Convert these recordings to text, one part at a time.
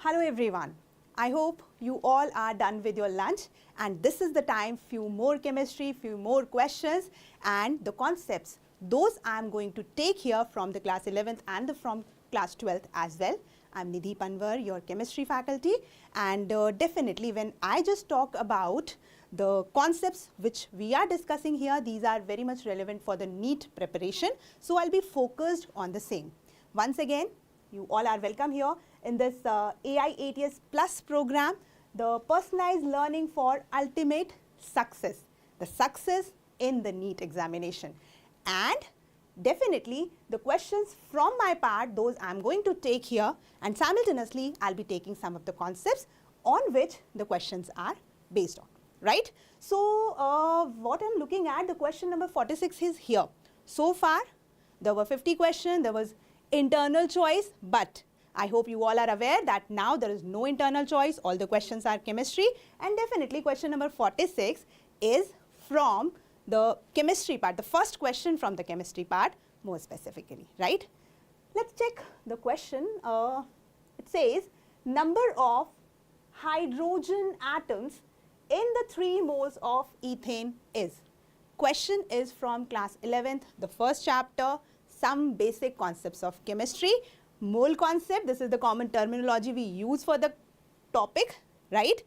Hello everyone. I hope you all are done with your lunch and this is the time, few more chemistry, few more questions and the concepts. Those I am going to take here from the class 11th and from class 12th as well. I am Nidhi Panwar, your chemistry faculty, and definitely when I just talk about the concepts which we are discussing here, these are very much relevant for the NEET preparation. So I'll be focused on the same. Once again, you all are welcome here in this AIATS Plus program, the personalized learning for ultimate success, the success in the NEET examination. And definitely the questions from my part, those I'm going to take here, and simultaneously I'll be taking some of the concepts on which the questions are based on, right? So what I'm looking at, the question number 46 is here. So far there were 50 questions, there was internal choice, but I hope you all are aware that now there is no internal choice, all the questions are chemistry, and definitely question number 46 is from the chemistry part, the first question from the chemistry part more specifically, right? Let's check the question. It says number of hydrogen atoms in the 3 moles of ethane is. Question is from class 11th, the first chapter, some basic concepts of chemistry. Mole concept, this is the common terminology we use for the topic, right?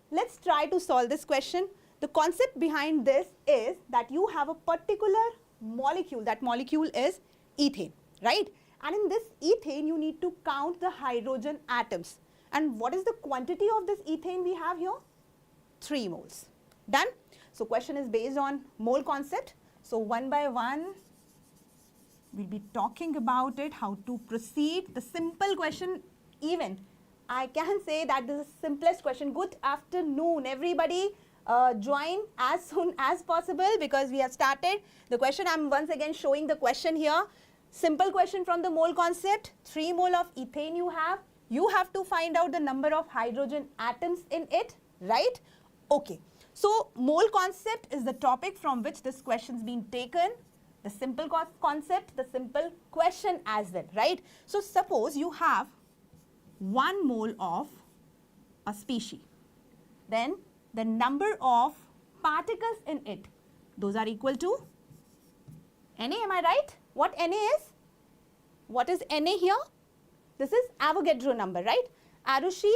Let's try to solve this question. The concept behind this is that you have a particular molecule, that molecule is ethane, right? And in this ethane, you need to count the hydrogen atoms. And what is the quantity of this ethane we have here? 3 moles. Done? So question is based on mole concept. So one by one, we'll be talking about it, how to proceed. The simple question, even I can say that this is the simplest question. Good afternoon, everybody. Join as soon as possible because we have started the question. I'm once again showing the question here. Simple question from the mole concept. 3 mole of ethane you have. You have to find out the number of hydrogen atoms in it, right? Okay. So mole concept is the topic from which this question's been taken. The simple concept, the simple question as well, right? So suppose you have 1 mole of a species. Then the number of particles in it, those are equal to Na, am I right? What Na is? What is Na here? This is Avogadro number, right? Arushi,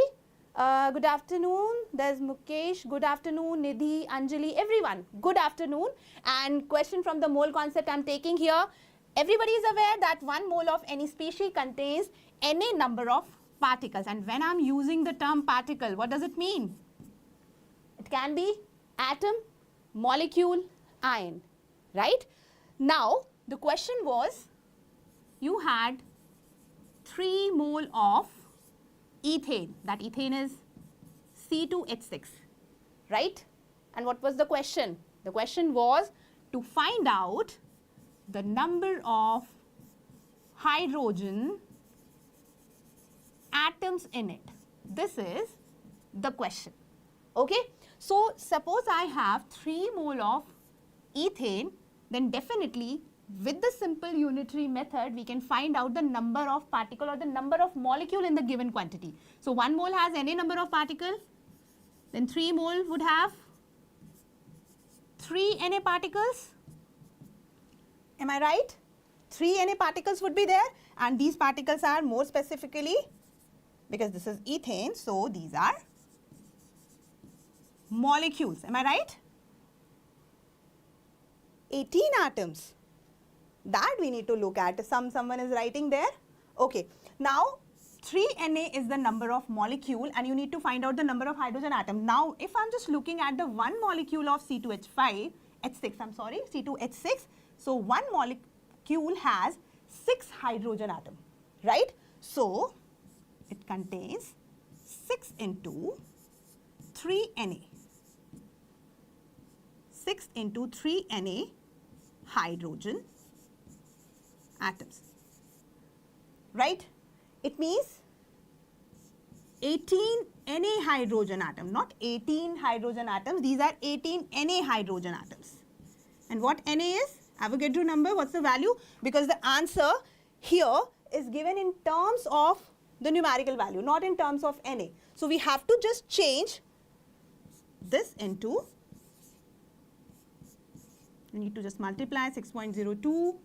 good afternoon. There's Mukesh, good afternoon. Nidhi, Anjali, everyone, good afternoon. And question from the mole concept I'm taking here. Everybody is aware that 1 mole of any species contains Na number of particles. And when I'm using the term particle, what does it mean? It can be atom, molecule, ion, right? Now, the question was, you had 3 mole of ethane. That ethane is C2H6, right? And what was the question? The question was to find out the number of hydrogen atoms in it. This is the question. Okay, so suppose I have 3 mole of ethane, then definitely with the simple unitary method, we can find out the number of particle or the number of molecule in the given quantity. So 1 mole has any number of particles, then 3 mole would have 3 Na particles. Am I right? 3 Na particles would be there, and these particles are more specifically, because this is ethane, so these are molecules. Am I right? 18 atoms. That we need to look at. Someone is writing there. Okay. Now 3 Na is the number of molecule and you need to find out the number of hydrogen atom. Now if I'm just looking at the 1 molecule of C2H6, so 1 molecule has 6 hydrogen atom, right? So it contains 6 into 3 Na. 6 into 3 Na hydrogen atoms, right? It means 18 Na hydrogen atom, not 18 hydrogen atoms. These are 18 Na hydrogen atoms. And what Na is? Avogadro number. What's the value? Because the answer here is given in terms of the numerical value, not in terms of Na. So we have to just change this into, you need to just multiply 6.02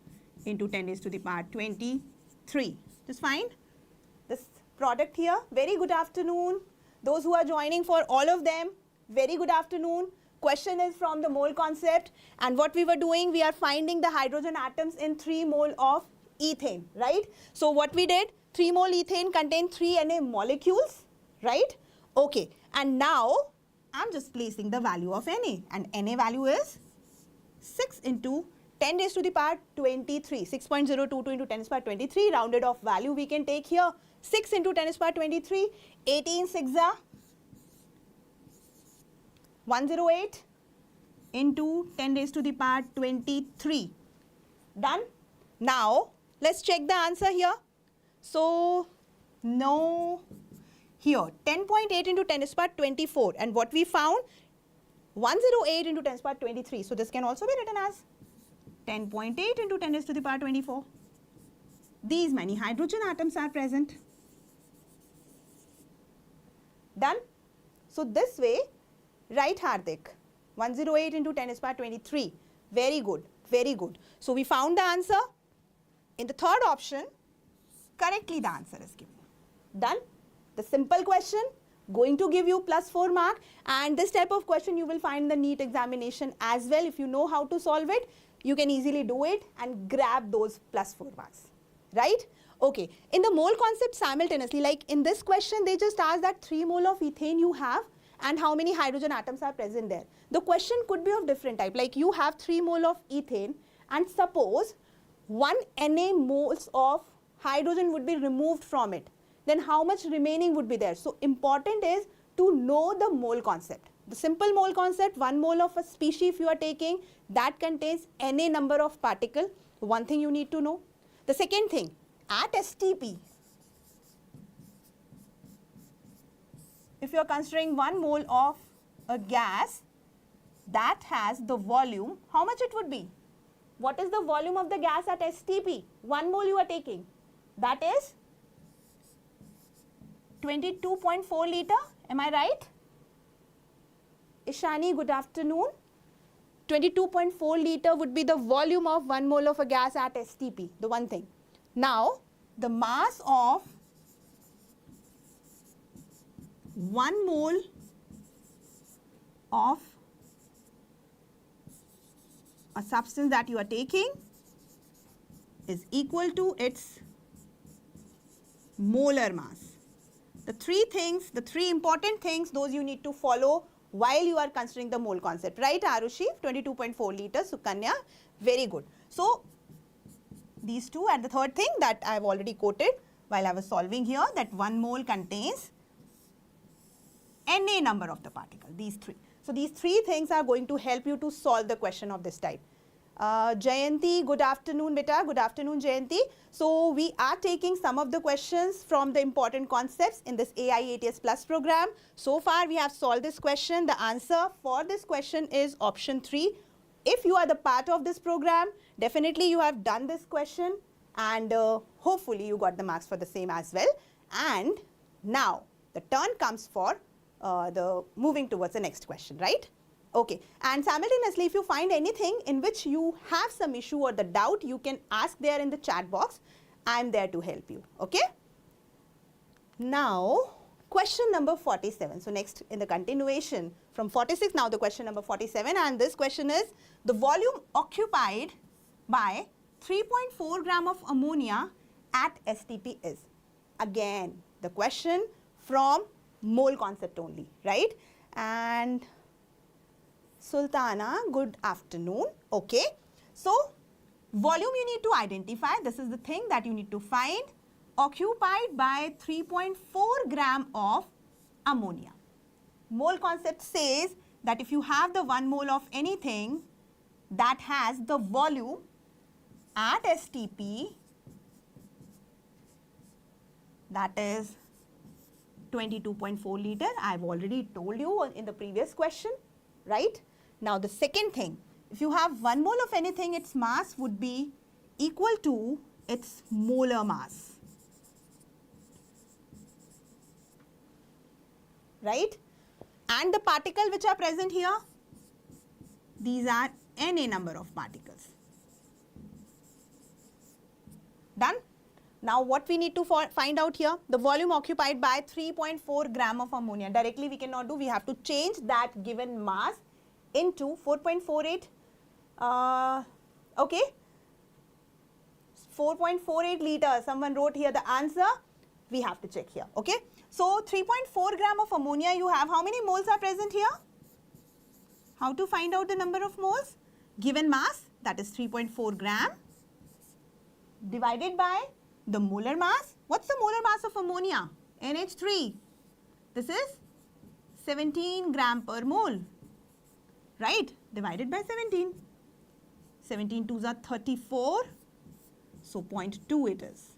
into 10 raised to the power 23. Just find this product here. Very good afternoon. Those who are joining, for all of them, very good afternoon. Question is from the mole concept, and what we were doing, we are finding the hydrogen atoms in 3 mole of ethane, right? So what we did, 3 mole ethane contain 3 Na molecules, right? Okay, and now I'm just placing the value of Na, and Na value is 6 into 10 raised to the power 23, 6.022 into 10 raised to the power 23, rounded off value we can take here, 6 into 10 raised to the power 23, 18 6 are 108 into 10 raised to the power 23. Done? Now, let's check the answer here. So, no, here 10.8 into 10 raised to the power 24, and what we found, 108 into 10 raised to the power 23. So, this can also be written as 10.8 into 10 raised to the power 24. These many hydrogen atoms are present. Done? So, this way, right, Hardik? 108 into 10 raised to the power 23. Very good, very good. So, we found the answer. In the third option, correctly the answer is given. Done? The simple question, going to give you +4 mark, and this type of question you will find in the NEET examination as well. If you know how to solve it, you can easily do it and grab those +4 marks, right? Okay, in the mole concept simultaneously, like in this question, they just asked that 3 mole of ethane you have and how many hydrogen atoms are present there. The question could be of different type, like you have 3 mole of ethane and suppose 1 Na moles of hydrogen would be removed from it. Then how much remaining would be there? So important is to know the mole concept. The simple mole concept, 1 mole of a species if you are taking, that contains Na number of particle. One thing you need to know. The second thing, at STP, if you are considering 1 mole of a gas that has the volume, how much it would be? What is the volume of the gas at STP? 1 mole you are taking. That is 22.4 liter. Am I right? Ishani, good afternoon. 22.4 liter would be the volume of 1 mole of a gas at STP, the one thing. Now, the mass of 1 mole of a substance that you are taking is equal to its molar mass. The 3 things, the 3 important things, those you need to follow while you are considering the mole concept, right, Arushi? 22.4 liters, Sukanya, very good. So, these two, and the third thing that I have already quoted while I was solving here, that 1 mole contains Na number of the particle, these 3. So, these 3 things are going to help you to solve the question of this type. Jayanti, good afternoon, beta. Good afternoon, Jayanti. So, we are taking some of the questions from the important concepts in this AIATS Plus program. So far, we have solved this question. The answer for this question is option 3. If you are the part of this program, definitely you have done this question, and hopefully you got the marks for the same as well. And now, the turn comes for the moving towards the next question, right? Okay, and simultaneously, if you find anything in which you have some issue or the doubt, you can ask there in the chat box. I am there to help you, okay? Now, question number 47. So, next in the continuation from 46, now the question number 47, and this question is, the volume occupied by 3.4 gram of ammonia at STP is. Again, the question from mole concept only, right? And Sultana, good afternoon. Okay. So, volume you need to identify. This is the thing that you need to find. Occupied by 3.4 gram of ammonia. Mole concept says that if you have the 1 mole of anything that has the volume at STP, that is 22.4 liter. I have already told you in the previous question, right? Now, the second thing, if you have 1 mole of anything, its mass would be equal to its molar mass. right? And the particle which are present here, these are Na number of particles. Done? Now what we need to find out here, the volume occupied by 3.4 gram of ammonia. Directly we cannot do, we have to change that given mass into 4.48, okay, 4.48 liters. Someone wrote here the answer, we have to check here, okay. So 3.4 gram of ammonia you have, how many moles are present here? How to find out the number of moles? Given mass, that is 3.4 gram, divided by the molar mass. What's the molar mass of ammonia? NH3. This is 17 gram per mole, right? Divided by 17. 17 twos are 34. So 0.2 it is.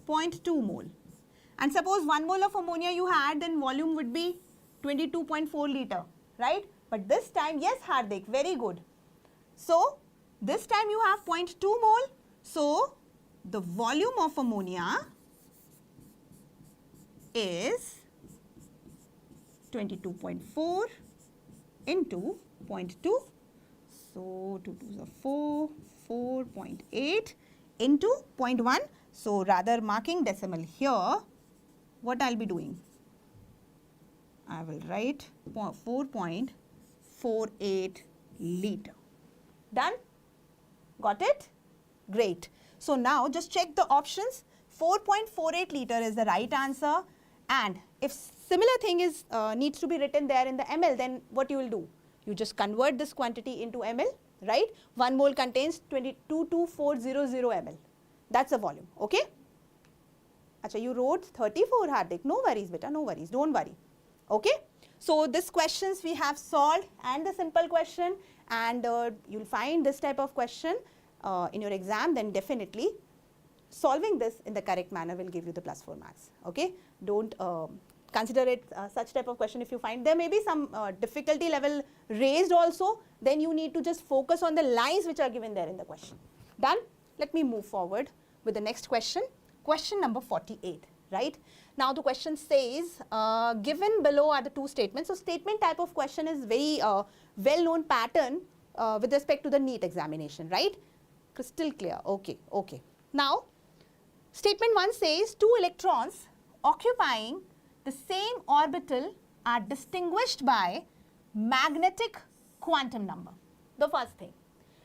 0.2 mole. And suppose 1 mole of ammonia you had, then volume would be 22.4 liter, right? But this time, yes Hardik, very good. So this time you have 0.2 mole. So the volume of ammonia is 22.4 into 0.2. So 2 2s are 4, 4.8 into 0.1. So rather marking decimal here, what I'll be doing? I will write 4.48 liter. Done? Got it? Great. So now just check the options. 4.48 liter is the right answer, and if similar thing is needs to be written there in the ml, then what you will do? You just convert this quantity into ml, right? 1 mole contains 222400 ml. That's the volume, okay? Acha, you wrote 34 Hardik. No worries beta, no worries, don't worry. Okay? So this questions we have solved, and the simple question, and you'll find this type of question in your exam, then definitely solving this in the correct manner will give you the +4 marks. Okay? Don't consider it such type of question. If you find there may be some difficulty level raised also, then you need to just focus on the lines which are given there in the question. Done? Let me move forward with the next question. Question number 48, right? Now the question says, given below are the two statements. So statement type of question is very well-known pattern with respect to the NEET examination, right? Crystal clear. Okay, okay. Now, statement 1 says 2 electrons occupying the same orbital are distinguished by magnetic quantum number. The first thing.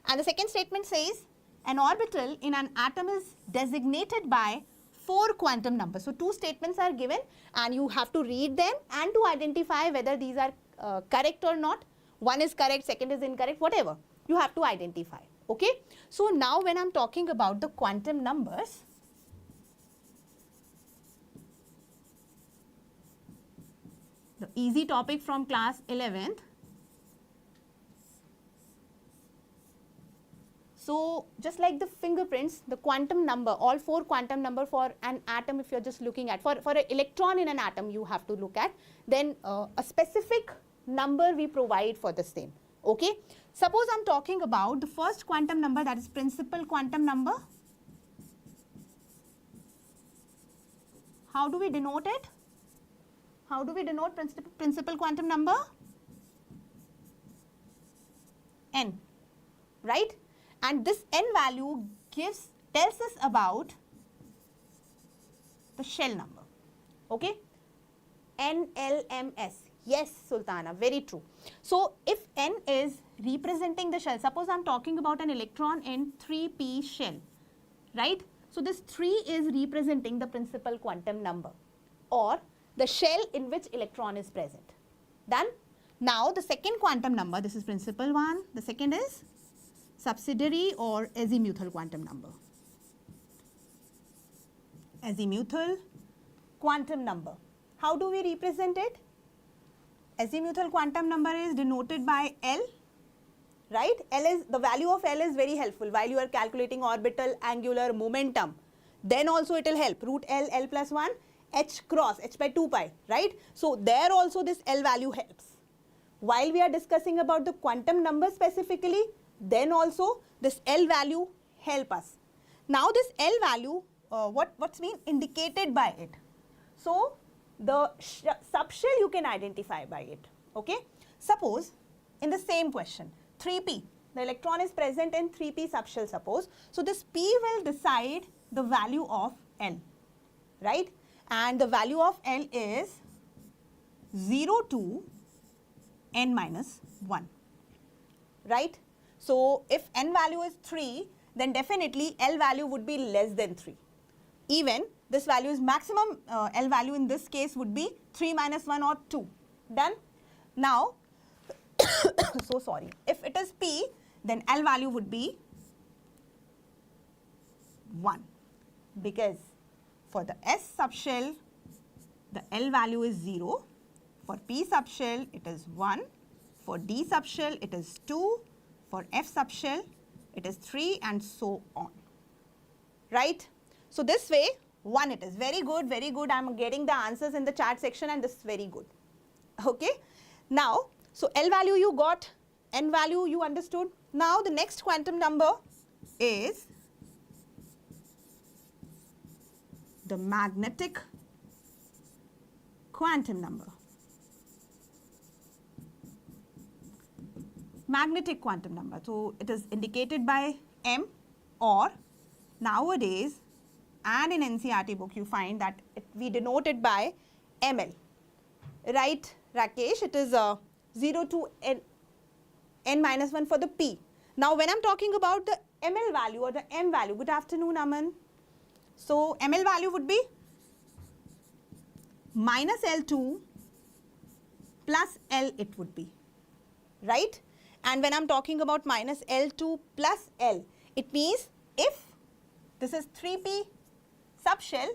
And the second statement says an orbital in an atom is designated by 4 quantum numbers. So 2 statements are given, and you have to read them and to identify whether these are correct or not. One is correct, second is incorrect, whatever. You have to identify. Okay. So now when I'm talking about the quantum numbers, the easy topic from class 11th. So just like the fingerprints, the quantum number, all 4 quantum number for an atom, if you're just looking at, for an electron in an atom you have to look at, then a specific number we provide for the same. Okay. Suppose I'm talking about the first quantum number, that is principal quantum number. How do we denote it? How do we denote principal quantum number? N, right? And this N value tells us about the shell number. Okay? NLMS. Yes, Sultana, very true. So if N is representing the shell, suppose I'm talking about an electron in 3p shell, right? So this 3 is representing the principal quantum number or the shell in which electron is present. Done? Now the second quantum number, this is principal one, the second is subsidiary or azimuthal quantum number. Azimuthal quantum number. How do we represent it? Azimuthal quantum number is denoted by L, right? L is, the value of L is very helpful while you are calculating orbital angular momentum. Then also it will help, root L, L plus 1, H cross, H by 2 pi, right? So there also this L value helps. While we are discussing about the quantum number specifically, then also this L value help us. Now this L value, what's been indicated by it? So the subshell you can identify by it. Okay. Suppose in the same question, 3p, the electron is present in 3p subshell, suppose. So this p will decide the value of L, right? And the value of L is 0 to n minus 1, right? So if n value is 3, then definitely L value would be less than 3. Even this value is maximum, L value in this case would be 3 minus 1 or 2. Done? Now, so sorry, if it is P, then L value would be 1, because for the S subshell, the L value is 0. For P subshell, it is 1. For D subshell, it is 2. For F subshell, it is 3, and so on. Right? So this way, 1 it is. Very good, very good. I am getting the answers in the chat section, and this is very good. Okay? Now, so L value you got, N value you understood. Now the next quantum number is the magnetic quantum number. Magnetic quantum number. So it is indicated by M, or nowadays and in NCERT book you find that we denote it by ML. Right, Rakesh? It is 0 to n minus 1 for the P. Now when I am talking about the ML value or the M value, good afternoon Aman. So ML value would be minus L2 plus L it would be, right? And when I am talking about minus L2 plus L, it means if this is 3p subshell,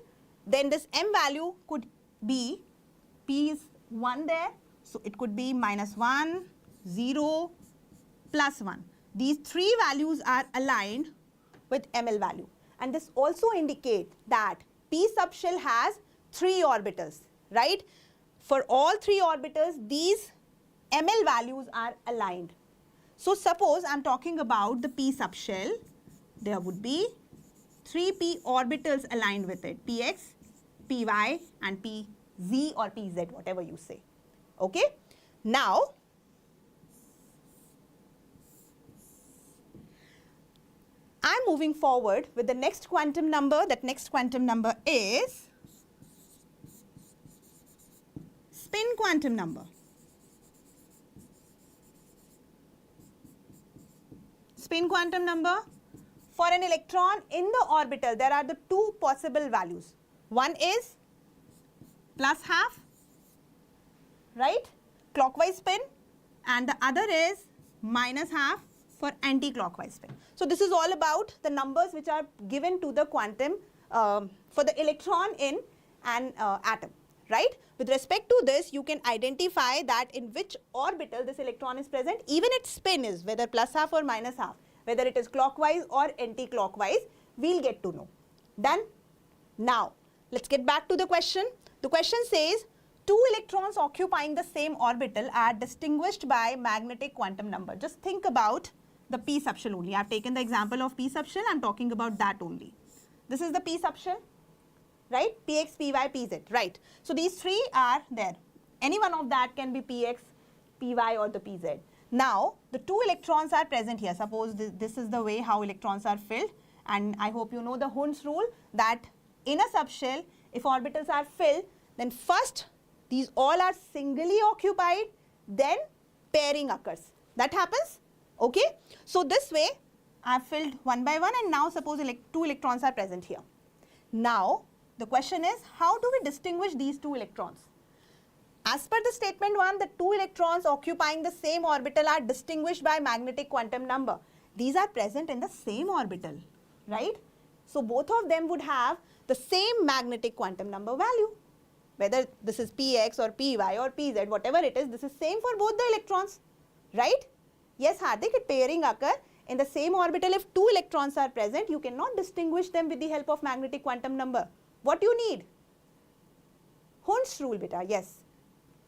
then this M value could be, P is 1 there, so it could be minus 1, 0, plus 1. These three values are aligned with ML value. And this also indicates that P subshell has 3 orbitals, right? For all 3 orbitals, these ML values are aligned. So suppose I am talking about the P subshell, there would be 3p orbitals aligned with it, px, py and pz or pz, whatever you say. Okay? Now, I am moving forward with the next quantum number. That next quantum number is spin quantum number. Spin quantum number, for an electron in the orbital, there are the 2 possible values. One is plus half, right, clockwise spin, and the other is minus half for anti-clockwise spin. So this is all about the numbers which are given to the quantum for the electron in an atom, right? With respect to this, you can identify that in which orbital this electron is present, even its spin is whether plus half or minus half, whether it is clockwise or anti-clockwise, we'll get to know. Done? Now, let's get back to the question. The question says, 2 electrons occupying the same orbital are distinguished by magnetic quantum number. Just think about the P subshell only. I have taken the example of P subshell, I am talking about that only. This is the P subshell, right? Px, Py, Pz, right? So these 3 are there. Any one of that can be Px, Py or the Pz. Now, the 2 electrons are present here. Suppose this is the way how electrons are filled, and I hope you know the Hund's rule that in a subshell, if orbitals are filled, then first these all are singly occupied, then pairing occurs. That happens? Okay. So this way, I have filled one by one, and now suppose 2 electrons are present here. Now, the question is, how do we distinguish these 2 electrons? As per the statement 1, the 2 electrons occupying the same orbital are distinguished by magnetic quantum number. These are present in the same orbital, right? So both of them would have the same magnetic quantum number value. Whether this is Px or Py or Pz, whatever it is, this is same for both the electrons, right? Yes, Hardik, it pairing occur in the same orbital. If 2 electrons are present, you cannot distinguish them with the help of magnetic quantum number. What you need? Hund's rule, beta, yes.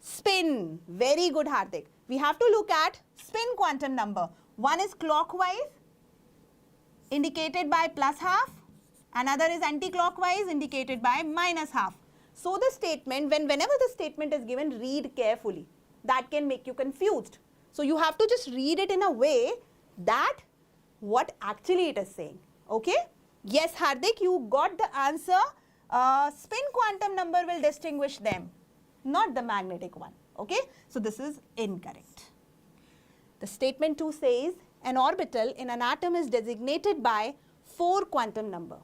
Spin, very good, Hardik. We have to look at spin quantum number. One is clockwise, indicated by plus half. Another is anti-clockwise, indicated by minus half. So the statement, whenever the statement is given, read carefully. That can make you confused. So you have to just read it in a way that what actually it is saying. Okay? Yes, Hardik, you got the answer. Spin quantum number will distinguish them, not the magnetic one. Okay? So this is incorrect. The statement 2 says an orbital in an atom is designated by 4 quantum number.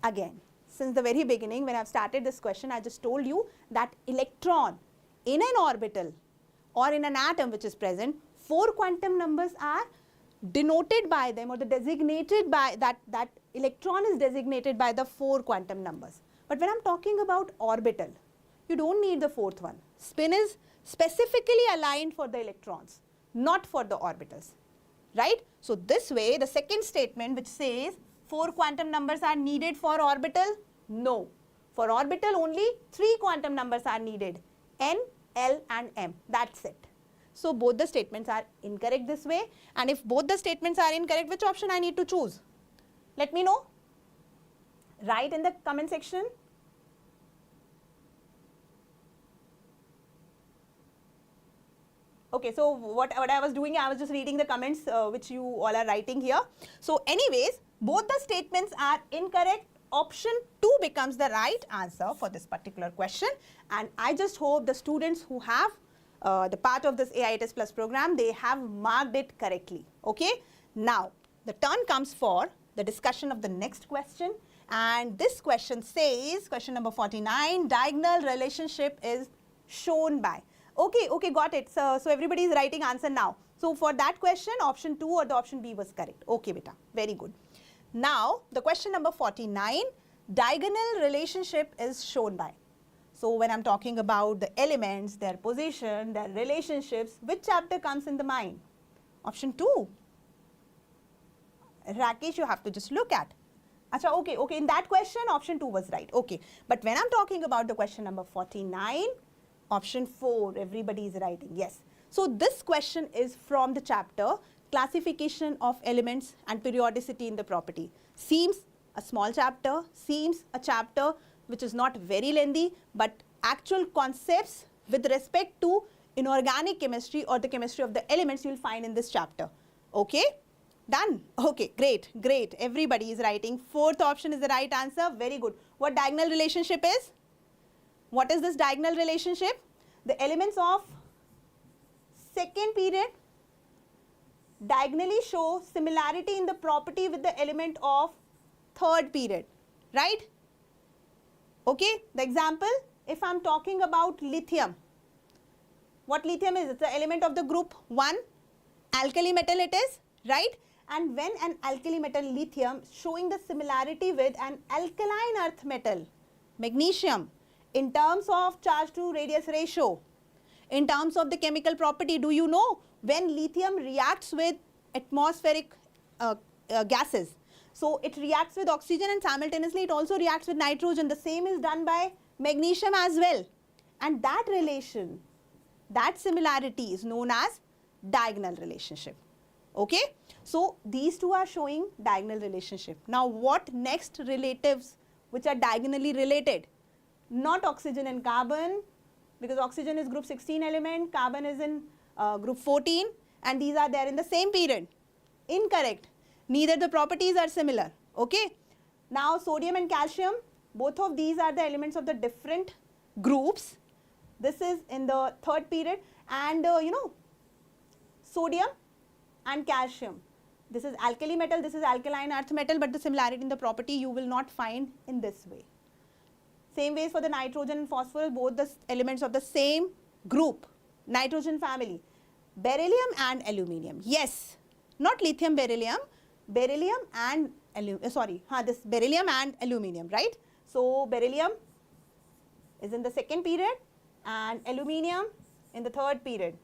Again, since the very beginning when I have started this question, I just told you that electron in an orbital or in an atom which is present, 4 quantum numbers are denoted by them, or the designated by that electron is designated by the 4 quantum numbers. But when I am talking about orbital, you don't need the 4th one. Spin is specifically aligned for the electrons, not for the orbitals, right? So this way, the second statement which says 4 quantum numbers are needed for orbital, no. For orbital only 3 quantum numbers are needed, N, L and M, that's it. So both the statements are incorrect this way, and if both the statements are incorrect, which option I need to choose? Let me know. Write in the comment section. Okay, so what I was doing, I was just reading the comments which you all are writing here. So anyways, both the statements are incorrect. Option 2 becomes the right answer for this particular question, and I just hope the students who have the part of this AIATS Plus program, they have marked it correctly. Okay. Now, the turn comes for the discussion of the next question, and this question says, question number 49, diagonal relationship is shown by. Okay, got it. So everybody is writing answer now. So for that question, option 2 or the option B was correct. Okay, beta, very good. Now, the question number 49, diagonal relationship is shown by. So when I'm talking about the elements, their position, their relationships, which chapter comes in the mind? Option 2. Rakesh, you have to just look at. Acha, okay, in that question, option 2 was right. Okay, but when I'm talking about the question number 49, option 4, everybody is writing, yes. So this question is from the chapter Classification of Elements and Periodicity in the Property. Seems a small chapter, seems a chapter which is not very lengthy, but actual concepts with respect to inorganic chemistry or the chemistry of the elements you will find in this chapter. Okay, done. Okay, great. Everybody is writing. 4th option is the right answer. Very good. What diagonal relationship is? What is this diagonal relationship? The elements of second period diagonally show similarity in the property with the element of third period, right? Okay, the example, if I am talking about lithium, what lithium is? It's the element of the group 1, alkali metal it is, right? And when an alkali metal lithium showing the similarity with an alkaline earth metal, magnesium, in terms of charge to radius ratio, in terms of the chemical property, do you know when lithium reacts with atmospheric gases? So it reacts with oxygen and simultaneously it also reacts with nitrogen. The same is done by magnesium as well. And that relation, that similarity is known as diagonal relationship. Okay. So these two are showing diagonal relationship. Now what next relatives which are diagonally related? Not oxygen and carbon, because oxygen is group 16 element, carbon is in group 14, and these are there in the same period. Incorrect. Neither the properties are similar. Okay. Now sodium and calcium, both of these are the elements of the different groups. This is in the third period, and sodium and calcium. This is alkali metal, this is alkaline earth metal, but the similarity in the property you will not find in this way. Same ways for the nitrogen and phosphorus, both the elements of the same group, nitrogen family. Beryllium and aluminium. Yes, not lithium, beryllium and beryllium and aluminium, right? So beryllium is in the second period and aluminium in the third period,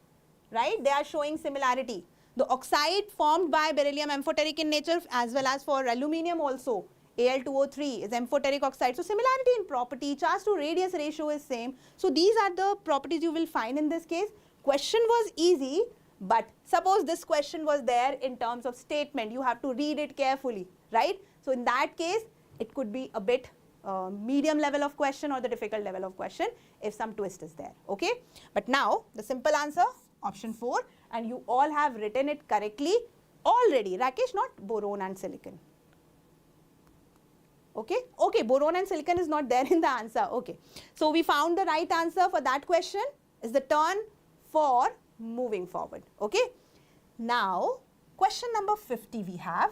right? They are showing similarity. The oxide formed by beryllium amphoteric in nature, as well as for aluminium also, Al2O3 is amphoteric oxide. So similarity in property, charge to radius ratio is same. So these are the properties you will find in this case. Question was easy, but suppose this question was there in terms of statement, you have to read it carefully, right? So in that case, it could be a bit medium level of question or the difficult level of question if some twist is there, okay? But now the simple answer, option 4, and you all have written it correctly already. Rakesh, not boron and silicon. Okay, okay, boron and silicon is not there in the answer, okay. So we found the right answer for that question is the turn for moving forward, okay. Now, question number 50 we have.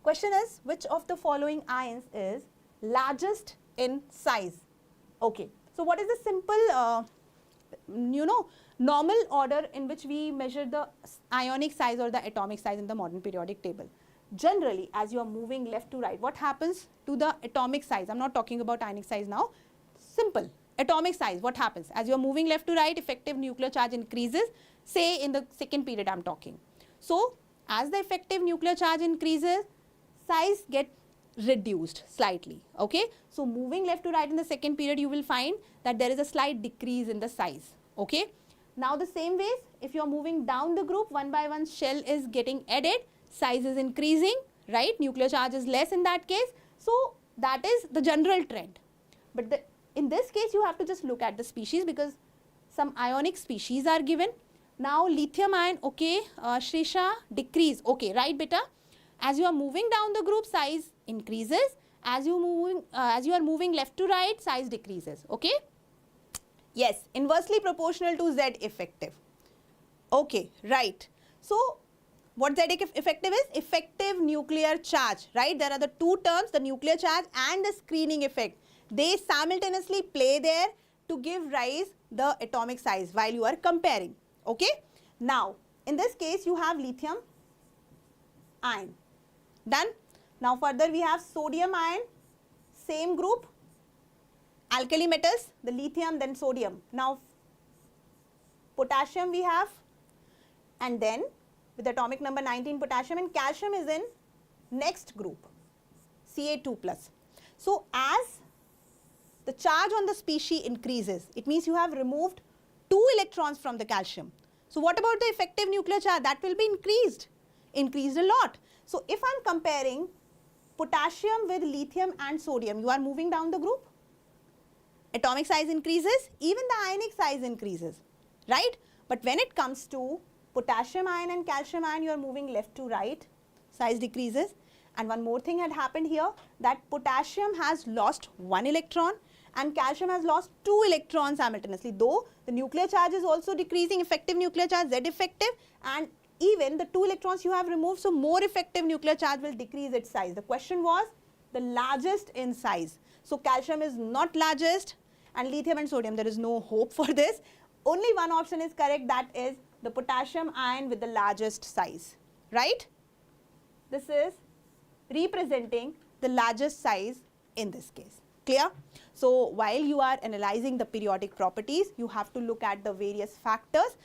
Question is, which of the following ions is largest in size? Okay, so what is the simple, normal order in which we measure the ionic size or the atomic size in the modern periodic table? Generally, as you are moving left to right, what happens to the atomic size? I'm not talking about ionic size now. Simple. Atomic size, what happens? As you are moving left to right, effective nuclear charge increases, say in the second period I'm talking. So, as the effective nuclear charge increases, size get reduced slightly, okay. So, moving left to right in the second period, you will find that there is a slight decrease in the size, okay. Now, the same ways, if you are moving down the group, one by one shell is getting added, size is increasing, right, nuclear charge is less in that case. So, that is the general trend. But in this case, you have to just look at the species because some ionic species are given. Now, lithium ion, okay, Shrisha, decrease, okay, right beta. As you are moving down the group, size increases. As you are moving left to right, size decreases, okay. Yes, inversely proportional to Z effective. Okay, right. So, what Z effective is? Effective nuclear charge, right? There are the two terms, the nuclear charge and the screening effect. They simultaneously play there to give rise the atomic size while you are comparing, okay? Now, in this case, you have lithium ion. Done. Now, further we have sodium ion, same group, alkali metals, the lithium, then sodium. Now, potassium we have, and then with atomic number 19 potassium, and calcium is in next group, Ca2+. So, as the charge on the species increases, it means you have removed 2 electrons from the calcium. So, what about the effective nuclear charge? That will be increased a lot. So, if I am comparing potassium with lithium and sodium, you are moving down the group, atomic size increases, even the ionic size increases, right? But when it comes to potassium ion and calcium ion, you are moving left to right, size decreases. And one more thing had happened here, that potassium has lost 1 electron and calcium has lost 2 electrons simultaneously, though the nuclear charge is also decreasing, effective nuclear charge Z effective, and even the 2 electrons you have removed, so more effective nuclear charge will decrease its size. The question was the largest in size. So, calcium is not largest and lithium and sodium, there is no hope for this. Only one option is correct, that is the potassium ion with the largest size, right? This is representing the largest size in this case. Clear? So, while you are analyzing the periodic properties, you have to look at the various factors.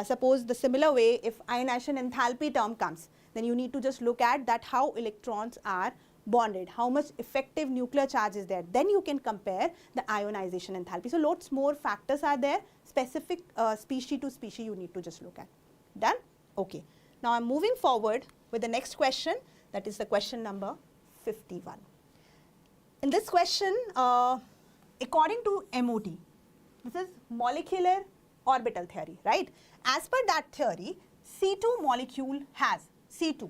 Suppose the similar way, if ionization enthalpy term comes, then you need to just look at that how electrons are bonded, how much effective nuclear charge is there. Then you can compare the ionization enthalpy. So, lots more factors are there, specific species to species you need to just look at. Done? Okay. Now, I am moving forward with the next question, that is the question number 51. In this question, according to MOT, this is molecular orbital theory, right? As per that theory, C2 molecule has C2.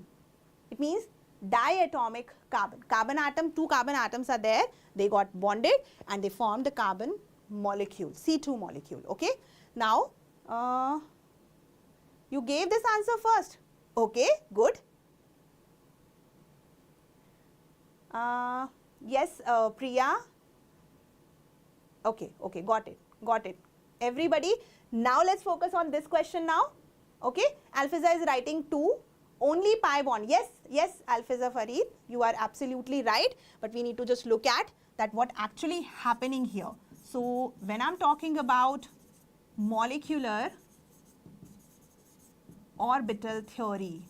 It means diatomic carbon. Carbon atom, 2 carbon atoms are there. They got bonded and they formed the carbon molecule, C2 molecule, okay? Now, you gave this answer first. Okay, good. Yes, Priya. Okay, okay, got it. Everybody, now let's focus on this question now. Okay, Alfiza is writing 2, only pi bond. Yes, Alfiza Farid, you are absolutely right. But we need to just look at that what actually happening here. So, when I'm talking about molecular orbital theory,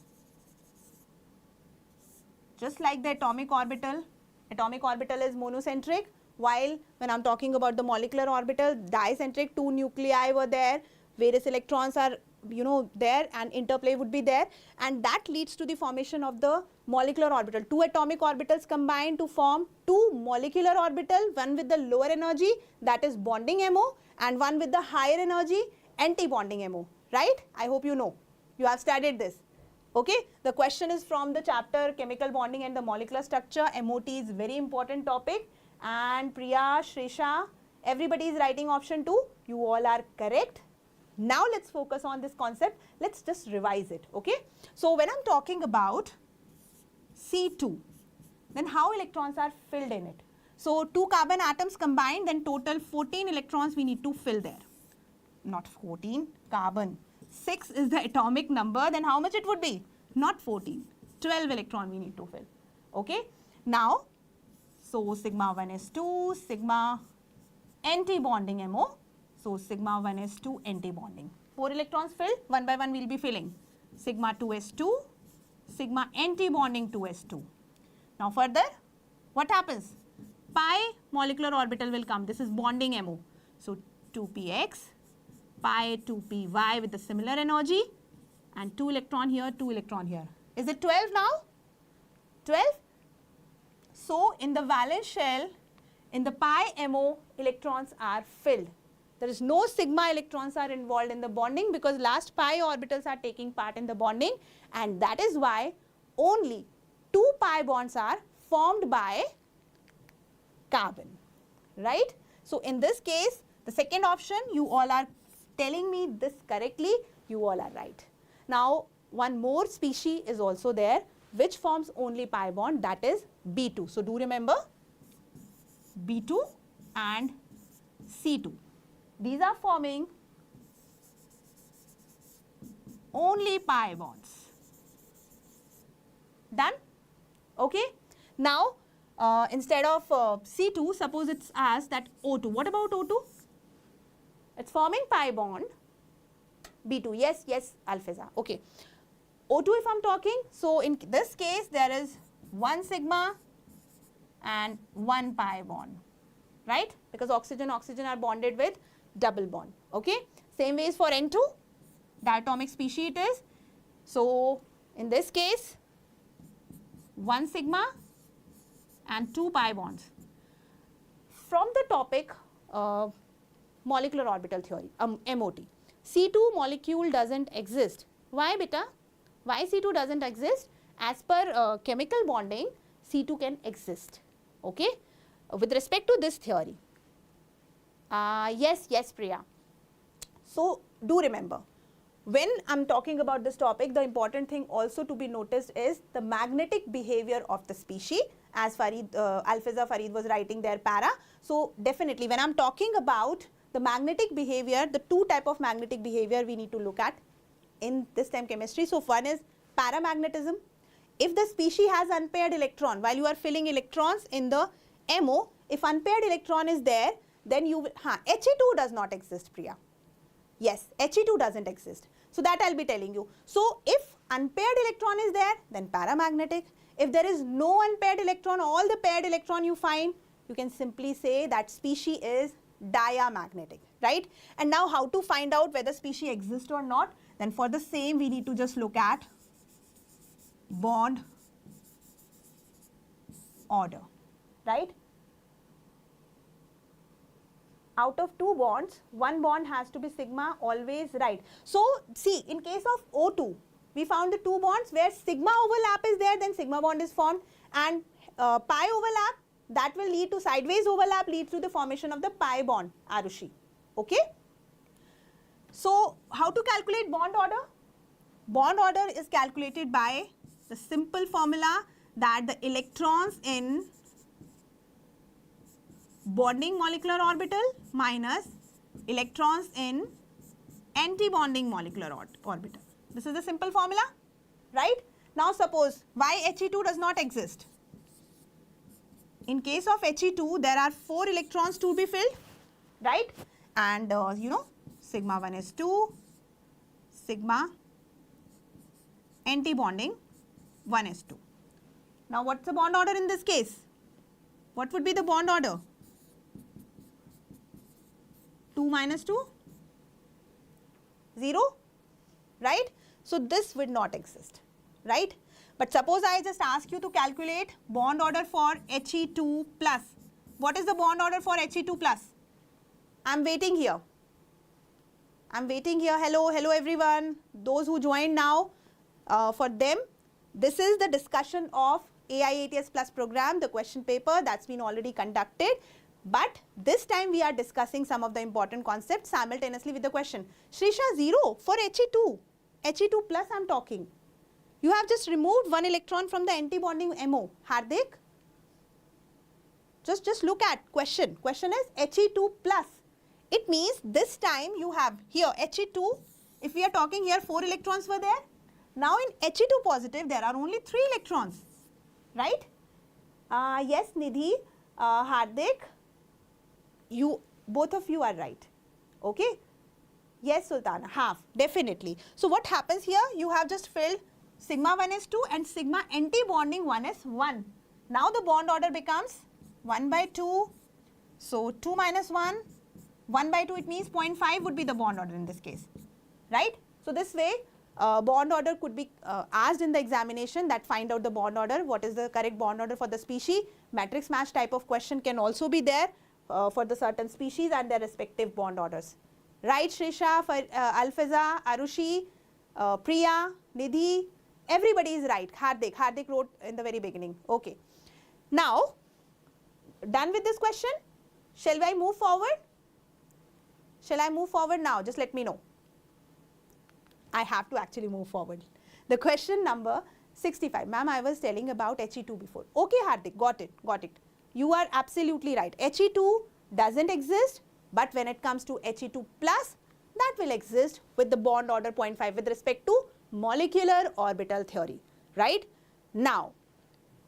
just like the atomic orbital is monocentric, while when I'm talking about the molecular orbital, dicentric, 2 nuclei were there, various electrons are there, and interplay would be there, and that leads to the formation of the molecular orbital. Two atomic orbitals combine to form two molecular orbital, one with the lower energy, that is bonding MO, and one with the higher energy, anti-bonding MO, right? I hope you know. You have studied this. Okay, the question is from the chapter chemical bonding and the molecular structure. MOT is very important topic, and Priya, Shrisha, everybody is writing option 2. You all are correct. Now let's focus on this concept. Let's just revise it. Okay, so when I'm talking about C2, then how electrons are filled in it? So 2 carbon atoms combined, then total 14 electrons we need to fill there. Not 14, carbon. 6 is the atomic number, then how much it would be? Not 14, 12 electron we need to fill. Okay, now, so sigma 1 is 2, sigma anti-bonding MO. So sigma 1 is 2 anti-bonding. 4 electrons filled, one by one we will be filling. Sigma 2 is 2, sigma anti-bonding 2 is 2. Now further, what happens? Pi molecular orbital will come. This is bonding MO. So 2px, pi 2py with the similar energy, and 2 electron here, 2 electron here. Is it 12 now? 12? So in the valence shell, in the pi MO, electrons are filled. There is no sigma electrons are involved in the bonding because last pi orbitals are taking part in the bonding, and that is why only 2 pi bonds are formed by carbon, right? So in this case, the second option, you all are telling me this correctly, you all are right. Now one more species is also there which forms only pi bond, that is B2. So do remember B2 and C2. These are forming only pi bonds. Done? Okay. Now, instead of C2, suppose it's asked that O2. What about O2? It's forming pi bond. B2. Yes, yes, Alfiza. Okay. O2 if I'm talking, so in this case, there is 1 sigma and 1 pi bond, right? Because oxygen are bonded with double bond. Okay, same ways for N2, diatomic species it is. So in this case 1 sigma and 2 pi bonds. From the topic molecular orbital theory, MOT, C2 molecule doesn't exist. Why beta? Why C2 doesn't exist? As per chemical bonding, C2 can exist. Okay, with respect to this theory. Yes, yes, Priya. So do remember, when I'm talking about this topic, the important thing also to be noticed is the magnetic behavior of the species, as Alfiza Farid was writing their para. So definitely when I'm talking about the magnetic behavior, the two type of magnetic behavior we need to look at in this time chemistry. So one is paramagnetism. If the species has unpaired electron, while you are filling electrons in the MO, if unpaired electron is there, then you will, He2 does not exist, Priya. Yes, He2 doesn't exist. So that I'll be telling you. So if unpaired electron is there, then paramagnetic. If there is no unpaired electron, all the paired electron you find, you can simply say that species is diamagnetic, right? And now how to find out whether species exists or not? Then for the same, we need to just look at bond order, right? Out of 2 bonds, 1 bond has to be sigma, always right. So see, in case of O2, we found the 2 bonds where sigma overlap is there, then sigma bond is formed, and pi overlap, that will lead to sideways overlap, leads to the formation of the pi bond, Arushi. Okay? So how to calculate bond order? Bond order is calculated by the simple formula that the electrons in bonding molecular orbital minus electrons in anti-bonding molecular orbital. This is the simple formula, right? Now suppose why He2 does not exist. In case of He2, there are 4 electrons to be filled, right? And sigma 1 is 2, sigma anti-bonding 1 is 2. Now what's the bond order in this case? What would be the bond order? 2 minus 2, 0. right? So this would not exist, right? But suppose I just ask you to calculate bond order for He2 plus. What is the bond order for He2 plus? I'm waiting here. I'm waiting here. Hello, hello everyone. Those who joined now, for them, this is the discussion of AIATS plus program, the question paper that's been already conducted. But this time we are discussing some of the important concepts simultaneously with the question. Shrisha, 0 for He2. He2 plus I'm talking. You have just removed one electron from the anti-bonding MO. Hardik? Just look at question. Question is He2 plus. It means this time you have here He2. If we are talking here 4 electrons were there. Now in He2 positive there are only 3 electrons. Right? Yes, Nidhi, Hardik, both of you are right. Okay? Yes, Sultana, half, definitely. So what happens here? You have just filled sigma 1 is 2 and sigma anti-bonding 1 is 1. Now the bond order becomes 1 by 2. So 2 minus 1, 1 by 2, it means 0.5 would be the bond order in this case. Right? So this way, bond order could be asked in the examination, that find out the bond order, what is the correct bond order for the species. Matrix match type of question can also be there for the certain species and their respective bond orders. Right, Shrisha, Alfiza, Arushi, Priya, Nidhi, everybody is right. Hardik wrote in the very beginning. Okay. Now, done with this question? Shall I move forward? Shall I move forward now? Just let me know. I have to actually move forward. The question number 65. Ma'am, I was telling about He2 before. Okay, Hardik, got it, got it. You are absolutely right. He2 doesn't exist, but when it comes to He2 plus, that will exist with the bond order 0.5 with respect to molecular orbital theory, right? Now,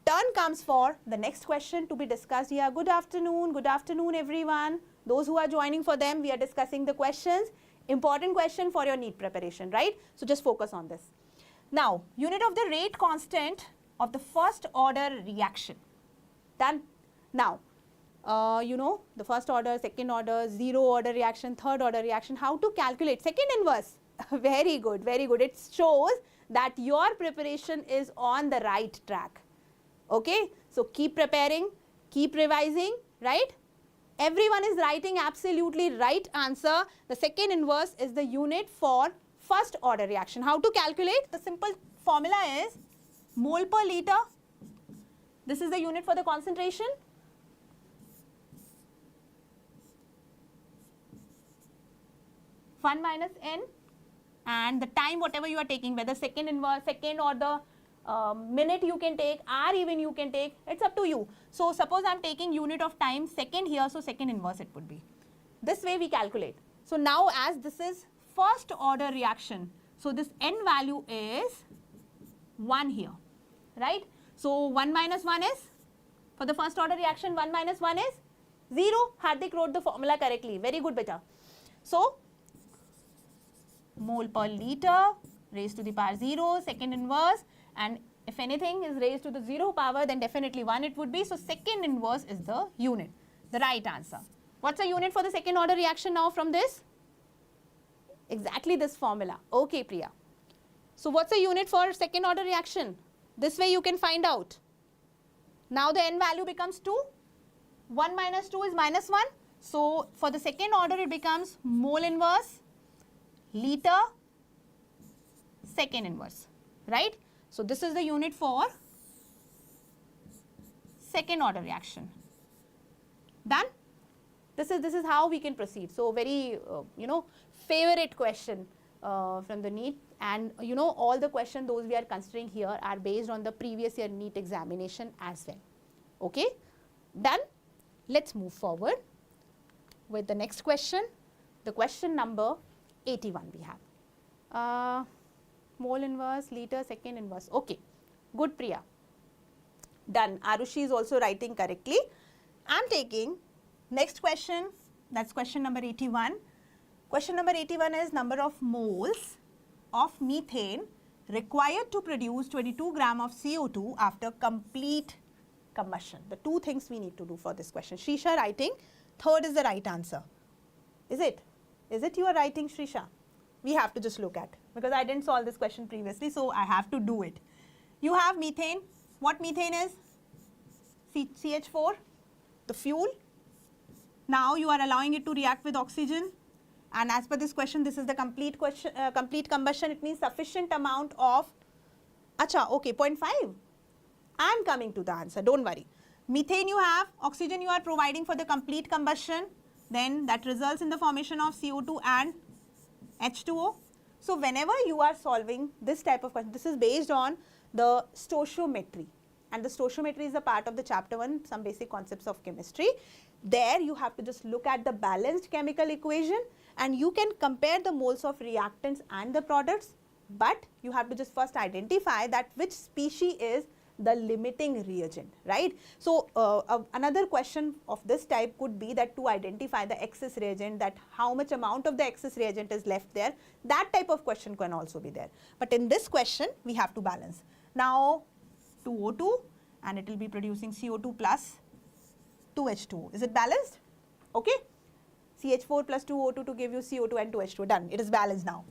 turn comes for the next question to be discussed here. Good afternoon everyone. Those who are joining, for them, we are discussing the questions. Important question for your NEET preparation, right? So just focus on this. Now, unit of the rate constant of the first order reaction. Done. Now, you know, the first order, second order, 0 order reaction, third order reaction, how to calculate second inverse. Very good, very good. It shows that your preparation is on the right track. Okay, so keep preparing, keep revising, right? Everyone is writing absolutely right answer. The second inverse is the unit for first order reaction. How to calculate? The simple formula is mole per liter. This is the unit for the concentration. One minus n, and the time whatever you are taking, whether second inverse, second or the minute you can take, or even you can take, it's up to you. So suppose I'm taking unit of time second here, so second inverse it would be. This way we calculate. So now as this is first order reaction, so this n value is 1 here, right? So 1 minus 1 is, for the first order reaction, 1 minus 1 is 0. Hardik wrote the formula correctly. Very good, beta. So mole per liter raised to the power 0, second inverse, and if anything is raised to the 0 power, then definitely 1 it would be. So second inverse is the unit, the right answer. What's the unit for the second order reaction now from this? Exactly this formula. Okay, Priya. So what's the unit for second order reaction? This way you can find out. Now the n value becomes 2. 1 minus 2 is minus 1. So for the second order it becomes mole inverse, liter, second inverse, right? So this is the unit for second order reaction. Done? This is how we can proceed. So very you know, favorite question from the NEET, and you know, all the questions those we are considering here are based on the previous year NEET examination as well. Okay? Done? Let's move forward with the next question. The question number 81 we have. Mole inverse, liter, second inverse. Okay, good, Priya. Done. Arushi is also writing correctly. I'm taking next question, that's question number 81. Question number 81 is number of moles of methane required to produce 22 gram of CO2 after complete combustion. The two things we need to do for this question. Shrisha writing, third is the right answer. Is it? Is it you are writing, Shrisha? we have to just look at, because I didn't solve this question previously, so I have to do it. You have methane. What methane is? CH4, the fuel. Now you are allowing it to react with oxygen, and as per this question, this is the complete combustion. It means sufficient amount of, acha, okay, 0.5. I am coming to the answer, don't worry. Methane you have, oxygen you are providing for the complete combustion, then that results in the formation of CO2 and H2O. So whenever you are solving this type of question, this is based on the stoichiometry, and the stoichiometry is a part of the chapter 1, some basic concepts of chemistry. There you have to just look at the balanced chemical equation, and you can compare the moles of reactants and the products, but you have to just first identify that which species is the limiting reagent, right? So another question of this type could be that to identify the excess reagent, that how much amount of the excess reagent is left there, that type of question can also be there. But in this question, we have to balance. Now 2O2, and it will be producing CO2 plus 2H2O. Is it balanced? Okay. CH4 plus 2O2 to give you CO2 and 2H2O. Done. It is balanced now.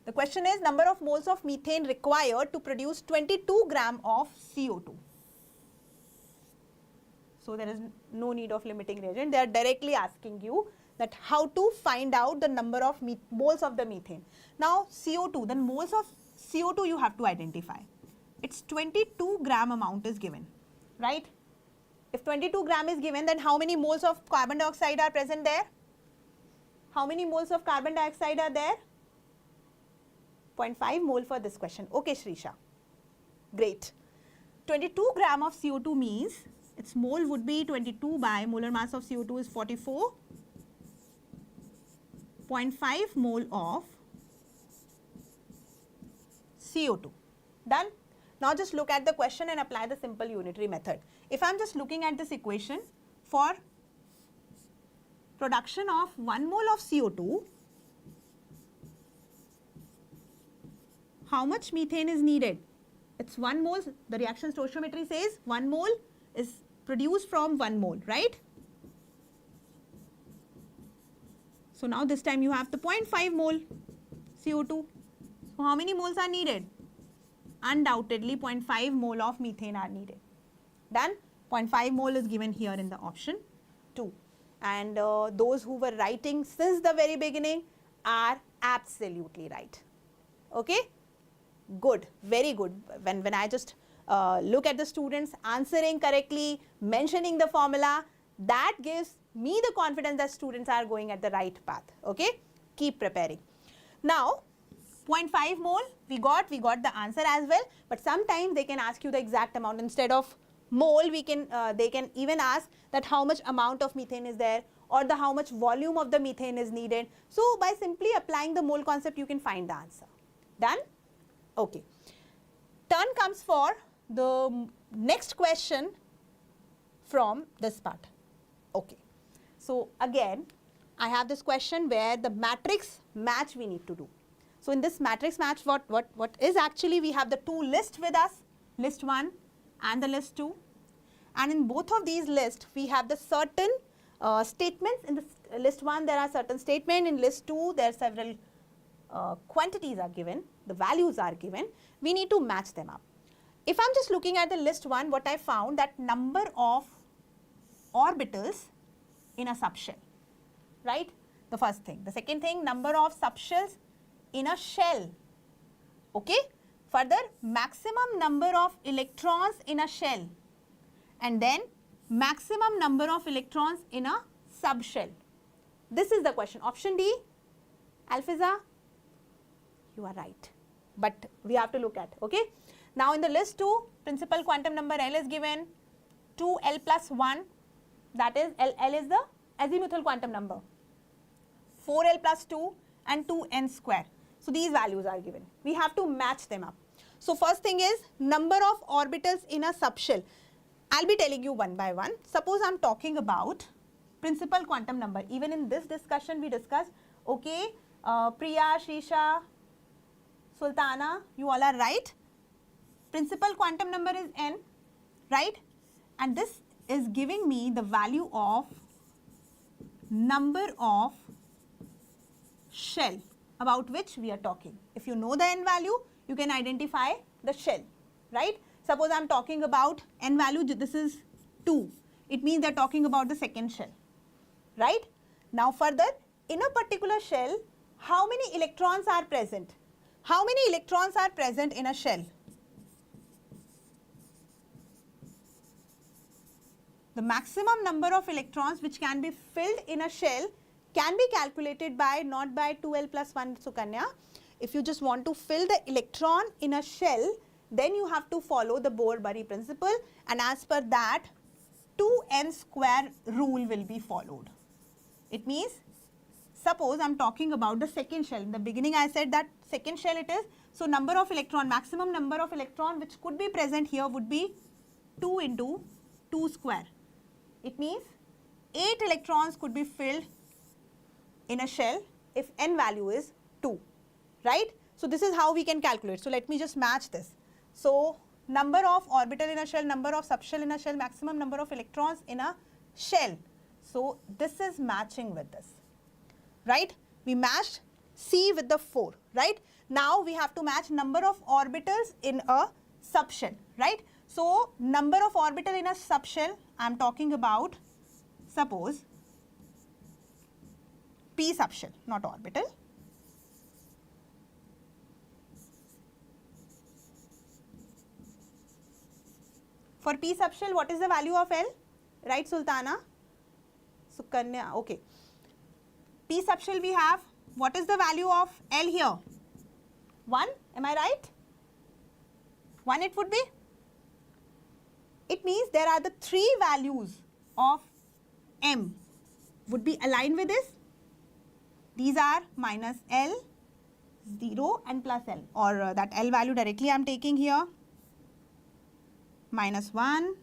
The question is number of moles of methane required to produce 22 gram of CO2. So there is no need of limiting reagent. They are directly asking you that how to find out the number of moles of the methane. Now CO2, then moles of CO2 you have to identify. It's 22 gram amount is given, right? If 22 gram is given, then how many moles of carbon dioxide are present there? How many moles of carbon dioxide are there? 0.5 mole for this question. Okay, Shrisha. Great. 22 gram of CO2 means its mole would be 22 by molar mass of CO2 is 44.5 mole of CO2. Done? Now just look at the question and apply the simple unitary method. If I am just looking at this equation, for production of 1 mole of CO2, how much methane is needed? It's 1 mole, the reaction stoichiometry says 1 mole is produced from 1 mole, right? So now this time you have the 0.5 mole CO2. So how many moles are needed? Undoubtedly 0.5 mole of methane are needed. Done? 0.5 mole is given here in the option 2. And those who were writing since the very beginning are absolutely right. Okay? Good, very good. When I just look at the students answering correctly, mentioning the formula, that gives me the confidence that students are going at the right path. Okay? Keep preparing. Now, 0.5 mole, we got the answer as well, but sometimes they can ask you the exact amount. Instead of mole, they can even ask that how much amount of methane is there, or the how much volume of the methane is needed. So by simply applying the mole concept, you can find the answer. Done? Okay. Turn comes for the next question from this part. Okay. So again, I have this question where the matrix match we need to do. So in this matrix match, what is actually, we have the two lists with us, list 1 and the list 2. And in both of these lists, we have the certain statements. In the list 1, there are certain statements. In list 2, there are several quantities are given, the values are given. We need to match them up. If I'm just looking at the list 1, what I found, that number of orbitals in a subshell, right? The first thing. The second thing, number of subshells in a shell. Okay? Further, maximum number of electrons in a shell. And then maximum number of electrons in a subshell. This is the question. Option D, Alfiza, you are right. But we have to look at, okay? Now in the list 2, principal quantum number L is given, 2L plus 1, that is L is the azimuthal quantum number, 4L plus 2 and 2N square. So these values are given. We have to match them up. So first thing is number of orbitals in a subshell. I'll be telling you one by one. Suppose I'm talking about principal quantum number. Even in this discussion we discussed, okay, Priya, Shrisha, Sultana, you all are right. Principal quantum number is N, right? And this is giving me the value of number of shell. about which we are talking. If you know the n value, you can identify the shell, right? Suppose I'm talking about n value, this is 2. It means they're talking about the second shell, right? Now further, in a particular shell, how many electrons are present? How many electrons are present in a shell? The maximum number of electrons which can be filled in a shell can be calculated by, not by 2l plus 1, Sukanya. If you just want to fill the electron in a shell, then you have to follow the Bohr-Bury principle, and as per that, 2n square rule will be followed. It means, suppose I'm talking about the second shell. In the beginning I said that second shell it is. So number of electron, maximum number of electron which could be present here would be 2 into 2 square. It means 8 electrons could be filled in a shell if n value is 2, right? So this is how we can calculate. So let me just match this. So number of orbital in a shell, number of subshell in a shell, maximum number of electrons in a shell. So this is matching with this, right? We matched C with the 4, right? Now we have to match number of orbitals in a subshell, right? So number of orbital in a subshell, I am talking about, suppose P subshell, not orbital. For P subshell, what is the value of L? Right, Sultana? Sukanya, okay. P subshell we have, what is the value of L here? 1, am I right? 1 it would be? It means there are the 3 values of M would be aligned with this. These are minus L, 0 and plus L, or that L value directly I am taking here. Minus 1,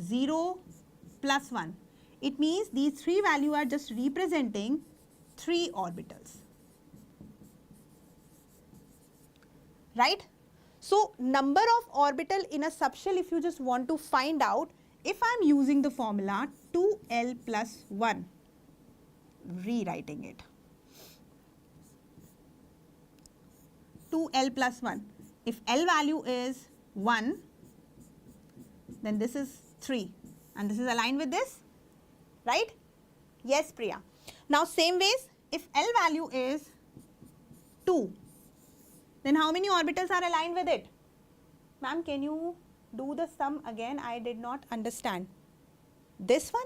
0, plus 1. It means these 3 values are just representing 3 orbitals, right? So number of orbital in a subshell, if you just want to find out, if I am using the formula 2l plus 1, rewriting it, 2l plus 1, if L value is 1, then this is 3 and this is aligned with this, right? Yes, Priya. Now same ways, if L value is 2, then how many orbitals are aligned with it? Ma'am, can you do the sum again? I did not understand. This one?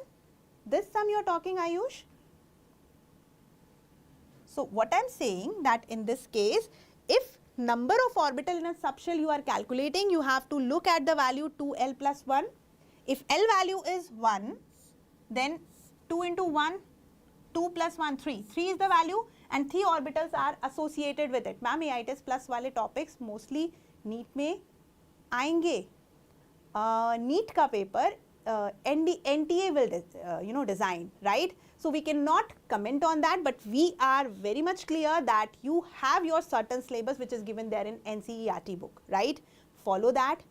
This sum you are talking, Ayush? So what I am saying that in this case, if number of orbital in a subshell you are calculating, you have to look at the value 2l plus 1. If L value is 1, then 2 into 1, 2 plus 1, 3. 3 is the value and 3 orbitals are associated with it. Ma'am, AIATS plus वाले topics mostly NEET में आएंगे. NEET का paper NTA will design, right? So we cannot comment on that, but we are very much clear that you have your certain syllabus which is given there in NCERT book, right? Follow that,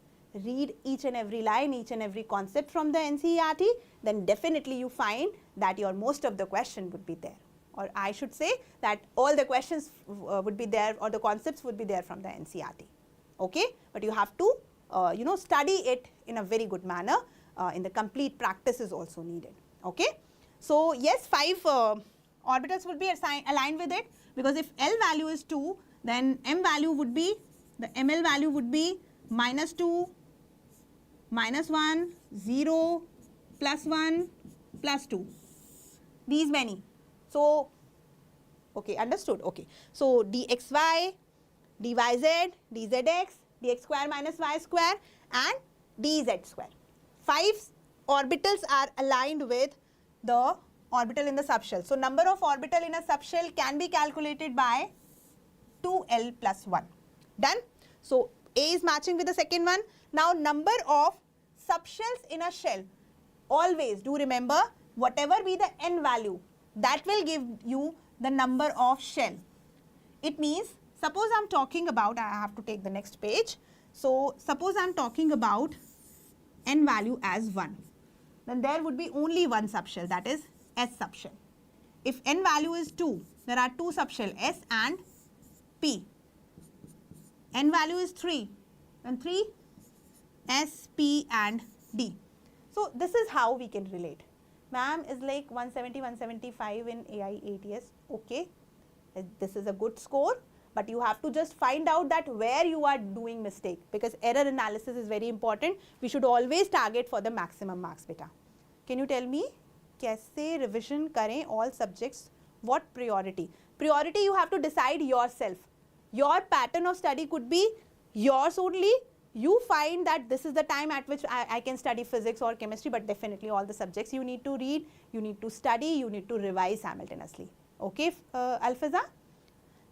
read each and every line, each and every concept from the NCERT, then definitely you find that your most of the question would be there. Or I should say that all the questions would be there, or the concepts would be there from the NCERT, okay? But you have to, study it in a very good manner. In the complete practice is also needed, okay? So yes, 5 orbitals would be aligned with it, because if L value is 2, then M value would be, the ML value would be minus 2, minus 1, 0, plus 1, plus 2. These many. So, okay, understood, okay. So, dxy, dyz, dzx, dx square minus y square and dz square. 5 orbitals are aligned with the orbital in the subshell. So, number of orbital in a subshell can be calculated by 2l plus 1. Done? So, A is matching with the second one. Now, number of subshells in a shell. Always do remember, whatever be the n value, that will give you the number of shell. It means, suppose I am talking about, I have to take the next page. So, suppose I am talking about n value as 1. Then there would be only one subshell, that is S subshell. If n value is 2, there are two subshell S and P. N value is 3 and 3 S, P and D. So this is how we can relate. Ma'am is like 170, 175 in AIATS. Okay, this is a good score, but you have to just find out that where you are doing mistake, because error analysis is very important. We should always target for the maximum marks, beta. Can you tell me कैसे revision करें all subjects? What priority? Priority you have to decide yourself. Your pattern of study could be yours only. You find that this is the time at which I can study physics or chemistry, but definitely all the subjects you need to read, you need to study, you need to revise simultaneously. Okay, Alfiza?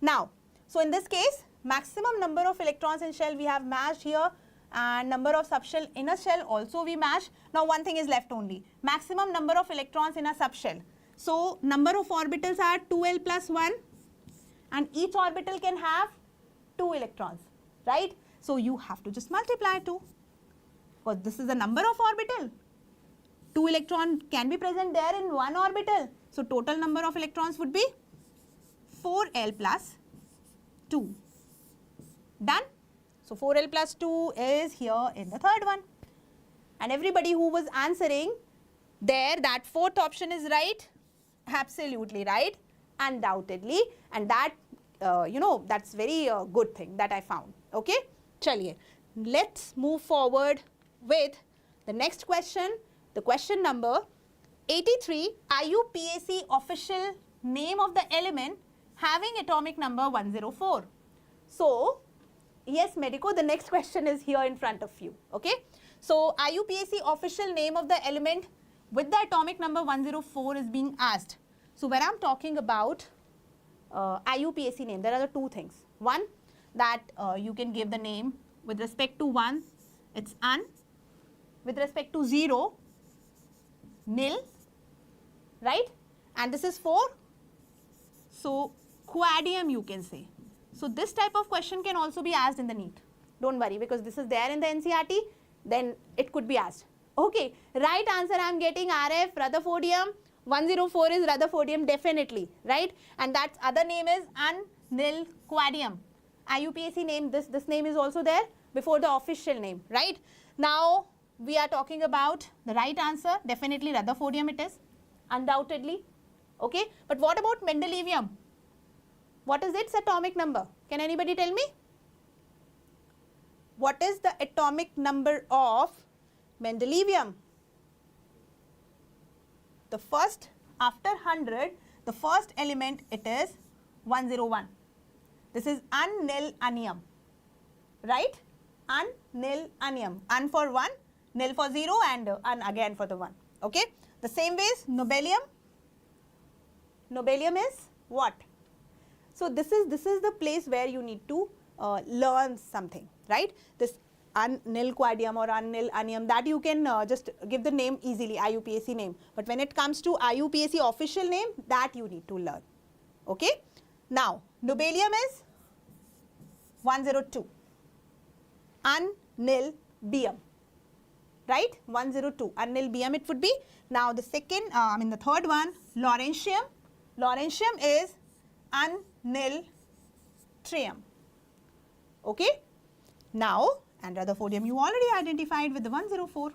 Now, so in this case, maximum number of electrons in shell we have matched here, and number of subshell in a shell also we match. Now one thing is left only, maximum number of electrons in a subshell. So number of orbitals are 2l plus 1, and each orbital can have 2 electrons, right? So you have to just multiply 2, because this is the number of orbital. 2 electron can be present there in one orbital. So total number of electrons would be 4l plus 2. Done? So 4l plus 2 is here in the third one. And everybody who was answering there, that fourth option is right. Absolutely right, undoubtedly. And that, that's very good thing that I found. Okay, chaliye. Let's move forward with the next question. The question number 83, IUPAC official name of the element having atomic number 104. So, yes, Medico, the next question is here in front of you. Okay. So, IUPAC official name of the element with the atomic number 104 is being asked. So, when I am talking about IUPAC name, there are the two things. One, that you can give the name with respect to 1, it's un, with respect to 0, nil, right? And this is 4, so quadium you can say. So this type of question can also be asked in the NEET. Don't worry, because this is there in the NCERT, then it could be asked. Okay, right answer I am getting RF, Rutherfordium. 104 is Rutherfordium definitely, right? And that other name is un-nil quadium. IUPAC name, this name is also there before the official name, right? Now we are talking about the right answer, definitely Rutherfordium it is, undoubtedly. Okay, but what about Mendelevium? What is its atomic number? Can anybody tell me? What is the atomic number of Mendelevium? The first, after 100, the first element it is 101. This is un-nil anium, right? Un-nil anium. Un for 1, nil for 0 and un again for the 1. Okay. The same ways, nobelium. Nobelium is what? So this is the place where you need to learn something, right? This un-nil quadium or un-nil anium, that you can just give the name easily, IUPAC name. But when it comes to IUPAC official name, that you need to learn. Okay. Now, nobelium is 102. Un-nil bium, right? 102. Un-nil bium it would be. Now the second, the third one, lawrencium. Lawrencium is un-nil trium. Okay. Now, and Rutherfordium you already identified with the 104.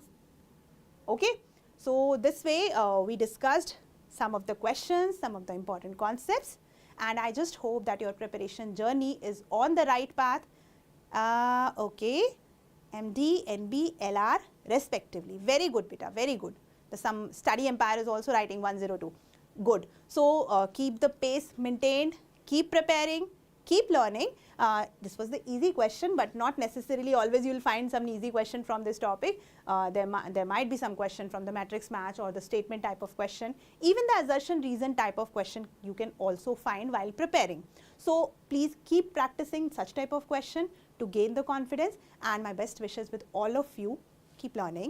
Okay. So this way we discussed some of the questions, some of the important concepts, and I just hope that your preparation journey is on the right path. Okay. MD, NB, LR respectively. Very good, beta. Very good. Some study empire is also writing 102. Good. So keep the pace maintained, keep preparing, keep learning. This was the easy question, but not necessarily always you will find some easy question from this topic. There might be some question from the matrix match or the statement type of question. Even the assertion reason type of question you can also find while preparing. So please keep practicing such type of question to gain the confidence, and my best wishes with all of you. Keep learning.